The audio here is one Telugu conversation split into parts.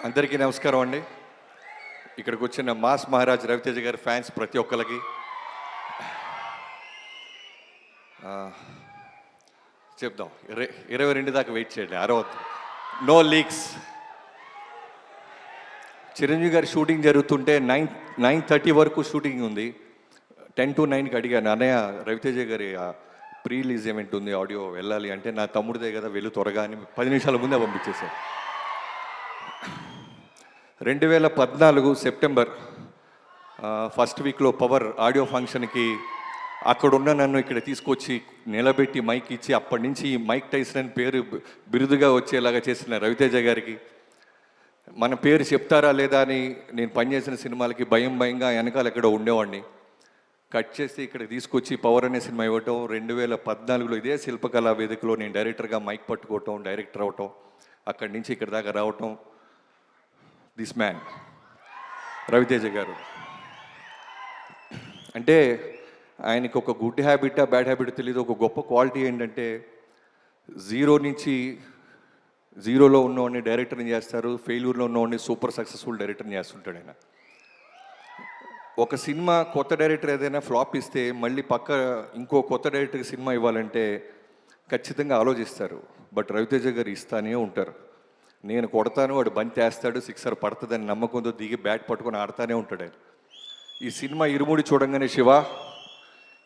అందరికీ నమస్కారం అండి. ఇక్కడికి వచ్చిన మాస్ మహారాజ్ రవితేజ గారి ఫ్యాన్స్ ప్రతి ఒక్కరికి చెప్దాం. 22 దాకా వెయిట్ చేయండి, అరవద్దు, నో లీక్స్. చిరంజీవి గారి షూటింగ్ జరుగుతుంటే 9:30 వరకు షూటింగ్ ఉంది. 10 to 9కి అడిగాను, అన్నయ్య రవితేజ గారి ప్రీ రిలీజ్ ఈవెంట్ ఉంది, ఆడియో వెళ్ళాలి అంటే, నా తమ్ముడిదే కదా వెళ్ళు త్వరగా అని 10 నిమిషాల ముందే పంపించేశారు. 2014 సెప్టెంబర్ ఫస్ట్ వీక్లో పవర్ ఆడియో ఫంక్షన్కి అక్కడున్న నన్ను ఇక్కడ తీసుకొచ్చి నిలబెట్టి మైక్ ఇచ్చి అప్పటి నుంచి మైక్ టైసన్ అని పేరు బిరుదుగా వచ్చేలాగా చేసిన రవితేజ గారికి, మన పేరు చెప్తారా లేదా అని నేను పనిచేసిన సినిమాలకి భయంగా వెనకాల ఎక్కడో ఉండేవాడిని. కట్ చేసి ఇక్కడ తీసుకొచ్చి పవర్ అనే సినిమా ఇవ్వటం, 2014లో ఇదే శిల్పకళా వేదికలో నేను డైరెక్టర్గా మైక్ పట్టుకోవటం, డైరెక్టర్ అవటం, అక్కడి నుంచి ఇక్కడ దాకా రావటం. దిస్ మ్యాన్ రవితేజ గారు అంటే ఆయనకి ఒక గుడ్ హ్యాబిటా బ్యాడ్ హ్యాబిట్ తెలియదు. ఒక గొప్ప క్వాలిటీ ఏంటంటే జీరోలో ఉన్నవాడిని డైరెక్టర్ని చేస్తారు, ఫెయిల్యూర్లో ఉన్నవాడిని సూపర్ సక్సెస్ఫుల్ డైరెక్టర్ని చేస్తుంటాడు ఆయన. ఒక సినిమా కొత్త డైరెక్టర్ ఏదైనా ఫ్లాప్ ఇస్తే మళ్ళీ ఇంకో కొత్త డైరెక్టర్కి సినిమా ఇవ్వాలంటే ఖచ్చితంగా ఆలోచిస్తారు. బట్ రవితేజ గారు ఇస్తానే ఉంటారు. నేను కొడతాను, వాడు బంతి వేస్తాడు, సిక్సర్ పడుతుందని నమ్మకంతో దిగి బ్యాట్ పట్టుకొని ఆడుతూనే ఉంటాడు ఆయన. ఈ సినిమా ఇరుముడి చూడంగానే, శివ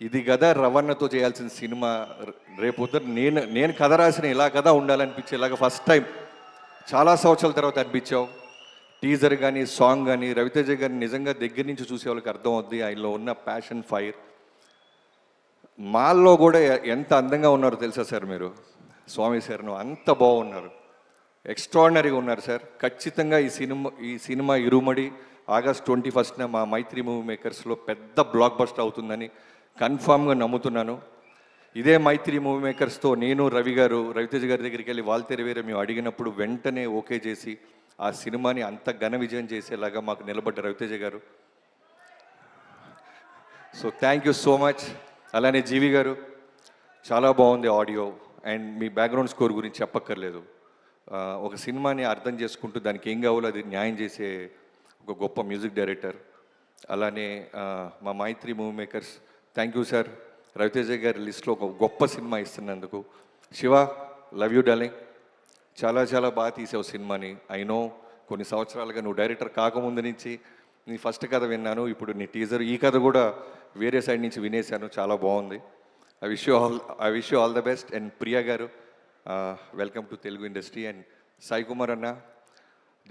ఇది కదా రవణతో చేయాల్సిన సినిమా, రేపొద్దు నేను కథ రాసిన ఇలా కథ ఉండాలనిపించేలాగా ఫస్ట్ టైం చాలా సంవత్సరాల తర్వాత అనిపించావు. టీజర్ కానీ సాంగ్ కానీ రవితేజ గారిని నిజంగా దగ్గర నుంచి చూసే వాళ్ళకి అర్థం అవుద్ది ఆయనలో ఉన్న ప్యాషన్, ఫైర్. మాల్లో కూడా ఎంత అందంగా ఉన్నారో తెలుసా సార్ మీరు? స్వామి సార్ను అంత బాగున్నారు, ఎక్స్ట్రాడినరీగా ఉన్నారు సార్. ఖచ్చితంగా ఈ సినిమా ఇరుమడి ఆగస్ట్ 21న మా మైత్రి మూవీ మేకర్స్లో పెద్ద బ్లాక్ బస్టర్ అవుతుందని కన్ఫామ్గా నమ్ముతున్నాను. ఇదే మైత్రి మూవీ మేకర్స్తో నేను రవి గారు రవితేజ గారి దగ్గరికి వెళ్ళి వాల్తెరవేరే మేము అడిగినప్పుడు వెంటనే ఓకే చేసి ఆ సినిమాని అంత ఘన విజయం చేసేలాగా మాకు నిలబడ్డ రవితేజ గారు. So thank you so much. అలానే జీవి గారు, చాలా బాగుంది audio, and me background score గురించి చెప్పక్కర్లేదు. ఒక సినిమాని అర్థం చేసుకుంటూ దానికి ఏం కావాలో అది న్యాయం చేసే ఒక గొప్ప మ్యూజిక్ డైరెక్టర్. అలానే మా Mythri movie makers, thank you sir. Ravi Teja గారి లిస్ట్లో ఒక గొప్ప సినిమా ఇస్తున్నందుకు. Shiva, love you darling. చాలా బాగా తీసావు సినిమాని. ఐ నో కొన్ని సంవత్సరాలుగా నువ్వు డైరెక్టర్ కాకముందు నుంచి నీ ఫస్ట్ కథ విన్నాను, ఇప్పుడు నీ టీజర్ ఈ కథ కూడా వేరే సైడ్ నుంచి వినేశాను, చాలా బాగుంది. I wish you all the best. And Priya గారు, welcome to Telugu industry. And Sai Kumar అన్న,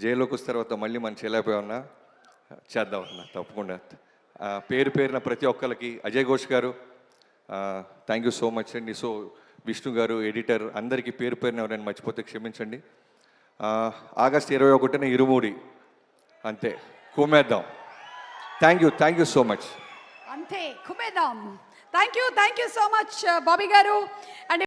జైల్లోకి వచ్చిన తర్వాత మళ్ళీ మనం చేయలేకపోయామన్నా, చేద్దాం అన్న తప్పకుండా. పేరున ప్రతి ఒక్కరికి. అజయ్ ఘోష్ గారు, థ్యాంక్ యూ సో మచ్ అండి. సో విష్ణు గారు, ఎడిటర్, అందరికీ పేరున ఎవరైనా మర్చిపోతే క్షమించండి. ఆగస్ట్ 21న ఇరుమూడి, అంతే కుమ్మేద్దాం. Thank you so much. అంతే కుమ్మేద్దాం. Thank you so much Bobby గారు. అండ్